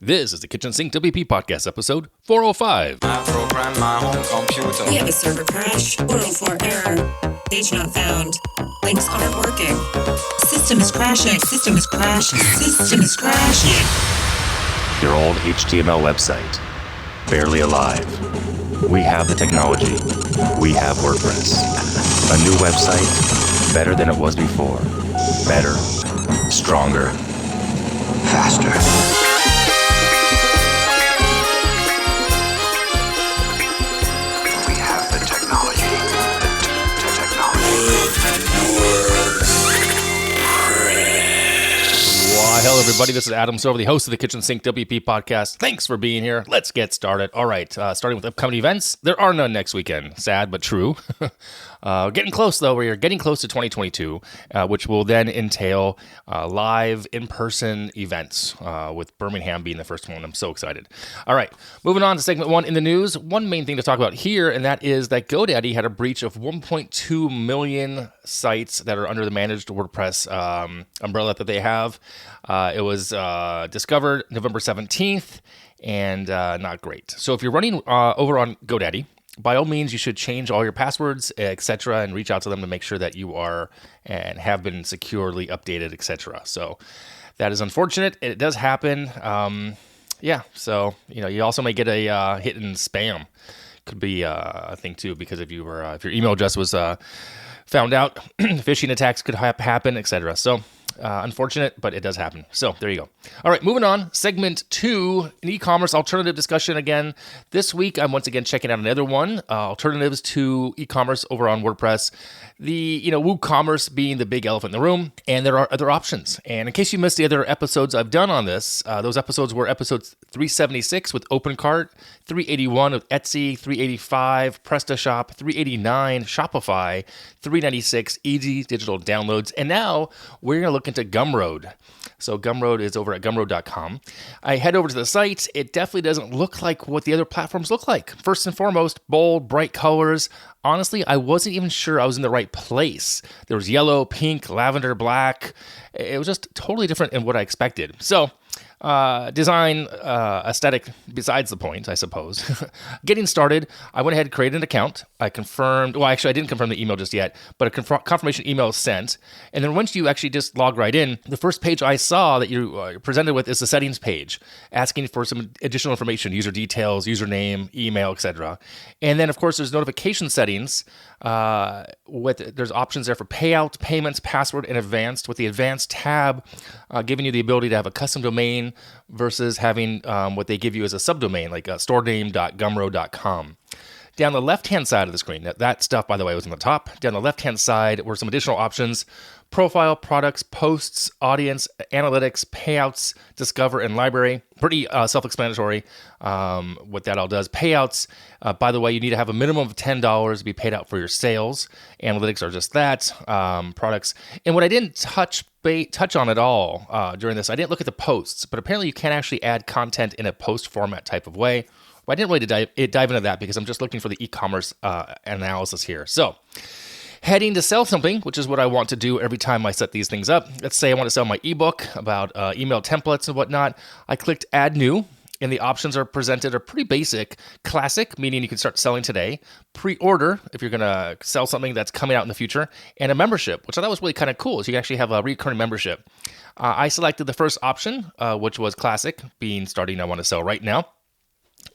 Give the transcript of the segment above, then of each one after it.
This is the Kitchen Sink WP Podcast, episode 405. I program my own computer. We have a server crash, 404 error, page not found, links aren't working, system is crashing, system is crashing, system is crashing. Your old HTML website, barely alive. We have the technology. We have WordPress. A new website, better than it was before. Better, stronger, faster. We have the technology. The technology. Why, hello, everybody. This is Adam Silver, the host of the Kitchen Sink WP Podcast. Thanks for being here. Let's get started. All right, starting with upcoming events. There are none next weekend. Sad, but true. Getting close, though. We're getting close to 2022, which will then entail live in-person events, with Birmingham being the first one. I'm so excited. All right, moving on to segment one in the news. One main thing to talk about here, and that is that GoDaddy had a breach of 1.2 million sites that are under the managed WordPress umbrella that they have. It was discovered November 17th, and not great. So if you're running over on GoDaddy, by all means, you should change all your passwords, etc., and reach out to them to make sure that you are and have been securely updated, etc. So that is unfortunate. It does happen. So you also may get a hit in spam. Could be a thing too, because if your email address was found out, phishing attacks could happen, etc. So unfortunate, but it does happen. So there you go. All right, moving on. Segment 2, an e-commerce alternative discussion again. This week, I'm once again checking out another one, alternatives to e-commerce over on WordPress. The, WooCommerce being the big elephant in the room, and there are other options. And in case you missed the other episodes I've done on this, those episodes were episodes 376 with OpenCart, 381 with Etsy, 385 PrestaShop, 389 Shopify, 396 Easy Digital Downloads, and now we're going to look into Gumroad. So Gumroad is over at gumroad.com. I head over to the site. It definitely doesn't look like what the other platforms look like. First and foremost, bold, bright colors. Honestly, I wasn't even sure I was in the right place. There was yellow, pink, lavender, black. It was just totally different than what I expected. So design, aesthetic besides the point, I suppose. Getting started, I went ahead and created an account. I confirmed, I didn't confirm the email just yet, but a confirmation email is sent. And then once you actually just log right in, the first page I saw that you're presented with is the settings page, asking for some additional information, user details, username, email, etc. And then, of course, there's notification settings. There's options there for payout, payments, password, and advanced, with the advanced tab giving you the ability to have a custom domain versus having what they give you as a subdomain, like storename.gumroad.com. Down the left-hand side of the screen, that stuff, by the way, was on the top. Down the left-hand side were some additional options: profile, products, posts, audience, analytics, payouts, discover, and library. Pretty self-explanatory what that all does. Payouts, by the way, you need to have a minimum of $10 to be paid out for your sales. Analytics are just that. Products. And what I didn't touch on at all during this, I didn't look at the posts, but apparently you can actually add content in a post format type of way. Well, I didn't really dive into that because I'm just looking for the e-commerce analysis here. So heading to sell something, which is what I want to do every time I set these things up. Let's say I want to sell my ebook about email templates and whatnot. I clicked add new, and the options are presented are pretty basic. Classic, meaning you can start selling today. Pre-order, if you're going to sell something that's coming out in the future. And a membership, which I thought was really kind of cool. So you can actually have a recurring membership. I selected the first option, which was classic, being starting I want to sell right now.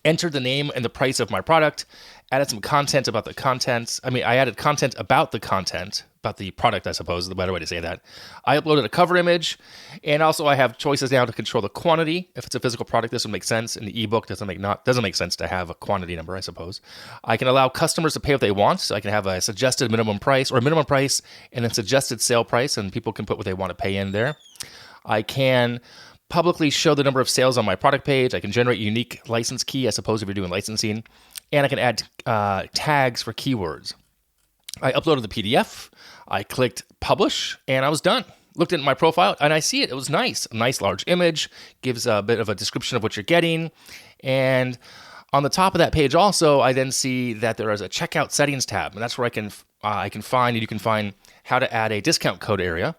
Entered the name and the price of my product, added some content about the content. I added content about the content, about the product, I suppose is the better way to say that. I uploaded a cover image, and also I have choices now to control the quantity. If it's a physical product, this would make sense. In the ebook, doesn't make sense to have a quantity number, I suppose. I can allow customers to pay what they want, so I can have a suggested minimum price, or a minimum price, and then suggested sale price, and people can put what they want to pay in there. I can publicly show the number of sales on my product page. I can generate a unique license key, I suppose, if you're doing licensing. And I can add tags for keywords. I uploaded the PDF. I clicked publish, and I was done. Looked at my profile, and I see it. It was nice. A nice large image, gives a bit of a description of what you're getting. And on the top of that page also, I then see that there is a checkout settings tab. And that's where I can find, and you can find how to add a discount code area.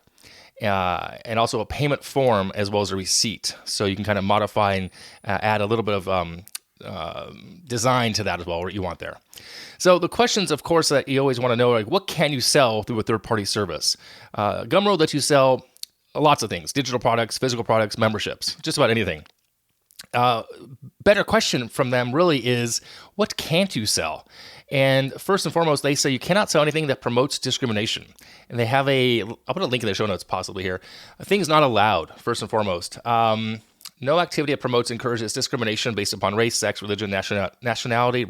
and also a payment form as well as a receipt. So you can kind of modify and add a little bit of design to that as well, what you want there. So the questions, of course, that you always want to know, like what can you sell through a third-party service? Gumroad lets you sell lots of things: digital products, physical products, memberships, just about anything. Better question from them really is, what can't you sell? And first and foremost, they say you cannot sell anything that promotes discrimination. And they have I'll put a link in the show notes possibly here. Things not allowed, first and foremost. No activity that promotes, encourages discrimination based upon race, sex, religion, nationality,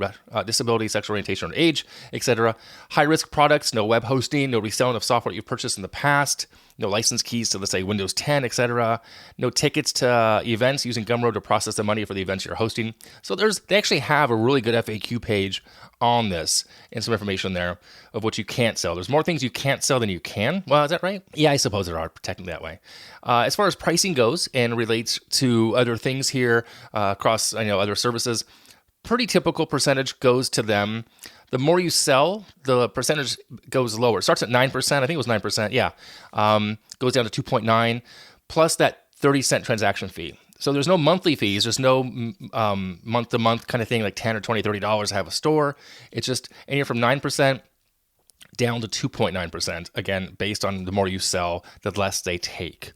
disability, sexual orientation, or age, etc. High-risk products, no web hosting, no reselling of software you've purchased in the past, no license keys to, let's say, Windows 10, etc. No tickets to events using Gumroad to process the money for the events you're hosting. So they actually have a really good FAQ page on this and some information there of what you can't sell. There's more things you can't sell than you can. Well, is that right? Yeah, I suppose there are, technically that way. As far as pricing goes and relates to other things here across other services, pretty typical percentage goes to them. The more you sell, the percentage goes lower. It starts at 9%. I think it was 9%. Yeah. Goes down to 2.9 plus that 30-cent transaction fee. So there's no monthly fees. There's no month-to-month kind of thing like $10 or $20, $30 to have a store. It's just anywhere from 9% down to 2.9%. Again, based on the more you sell, the less they take.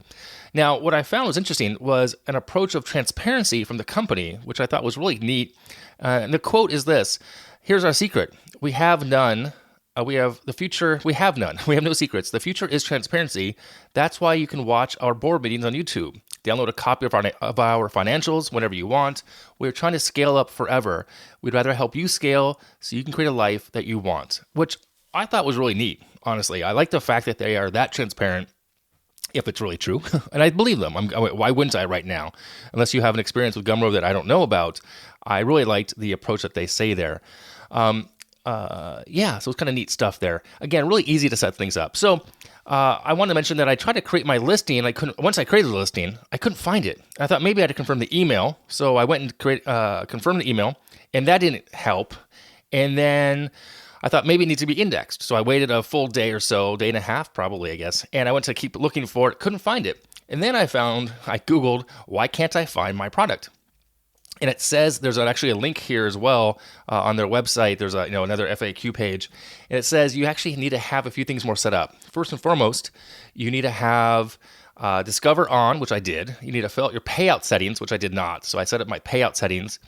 Now, what I found was interesting was an approach of transparency from the company, which I thought was really neat. And the quote is this: "Here's our secret. We have none. We have the future. We have none. We have no secrets. The future is transparency. That's why you can watch our board meetings on YouTube. Download a copy of our financials whenever you want. We're trying to scale up forever. We'd rather help you scale so you can create a life that you want," which I thought was really neat, honestly. I like the fact that they are that transparent, if it's really true. And I believe them. Why wouldn't I right now? Unless you have an experience with Gumroad that I don't know about. I really liked the approach that they say there. So it's kind of neat stuff there. Again, really easy to set things up. So I want to mention that I tried to create my listing, and once I created the listing, I couldn't find it. I thought maybe I had to confirm the email. So I went and confirmed the email, and that didn't help. And then I thought maybe it needs to be indexed. So I waited a full day or so, day and a half probably, I guess. And I went to keep looking for it, couldn't find it. And then I Googled, why can't I find my product? And it says there's actually a link here as well on their website. There's another FAQ page. And it says you actually need to have a few things more set up. First and foremost, you need to have Discover on, which I did. You need to fill out your payout settings, which I did not. So I set up my payout settings.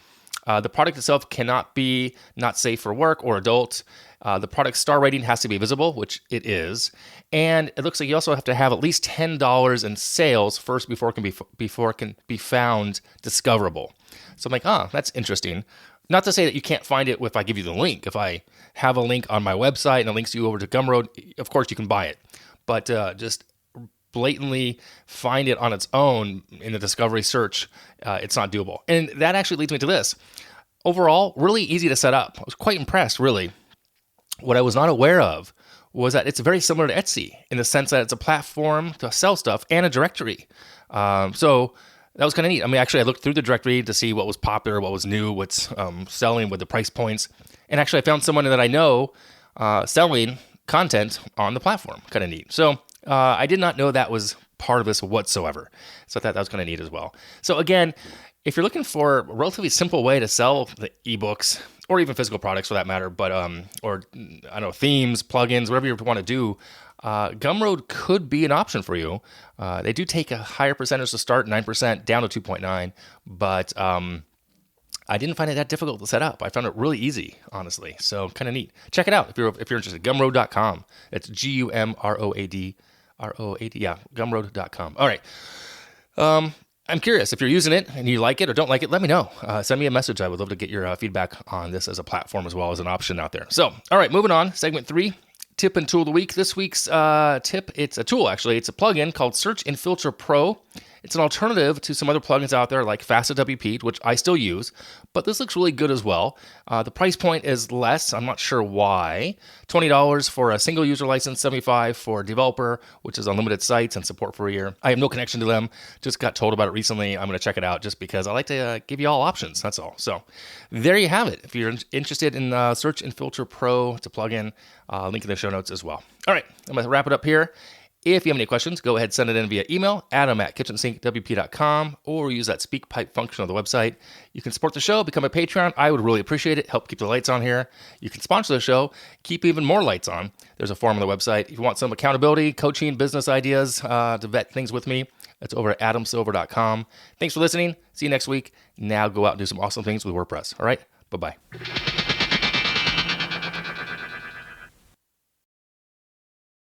The product itself cannot be not safe for work or adult. The product star rating has to be visible, which it is. And it looks like you also have to have at least $10 in sales first before it can be found discoverable. So I'm like, that's interesting. Not to say that you can't find it if I give you the link. If I have a link on my website and it links you over to Gumroad, of course you can buy it. But just blatantly find it on its own in the discovery search, it's not doable. And that actually leads me to this. Overall, really easy to set up. I was quite impressed, really. What I was not aware of was that it's very similar to Etsy in the sense that it's a platform to sell stuff and a directory. So that was kind of neat. I mean, actually, I looked through the directory to see what was popular, what was new, what's selling, with the price points. And actually, I found someone that I know selling content on the platform. Kind of neat. So I did not know that was part of this whatsoever. So I thought that was kind of neat as well. So again, if you're looking for a relatively simple way to sell the ebooks, or even physical products for that matter, but or I don't know, themes, plugins, whatever you want to do, Gumroad could be an option for you. They do take a higher percentage to start, 9% down to 2.9, but I didn't find it that difficult to set up. I found it really easy, honestly. So kind of neat. Check it out if you're interested. Gumroad.com. It's Gumroad. Yeah, Gumroad.com. All right. I'm curious if you're using it and you like it or don't like it. Let me know. Send me a message. I would love to get your feedback on this as a platform as well as an option out there. So, all right, moving on. Segment 3, tip and tool of the week. This week's tip, it's a tool actually. It's a plugin called Search and Filter Pro. It's an alternative to some other plugins out there like FastWP, which I still use, but this looks really good as well. The price point is less. I'm not sure why. $20 for a single user license, $75 for a developer, which is unlimited sites and support for a year. I have no connection to them. Just got told about it recently. I'm going to check it out just because I like to give you all options. That's all. So there you have it. If you're interested in Search and Filter Pro, it's a plugin. Link in the show notes as well. All right, I'm going to wrap it up here. If you have any questions, go ahead, send it in via email, adam@kitchensinkwp.com, or use that speak pipe function on the website. You can support the show, become a Patreon. I would really appreciate it. Help keep the lights on here. You can sponsor the show, keep even more lights on. There's a form on the website. If you want some accountability, coaching, business ideas to vet things with me, that's over at adamsilver.com. Thanks for listening. See you next week. Now go out and do some awesome things with WordPress. All right? Bye-bye.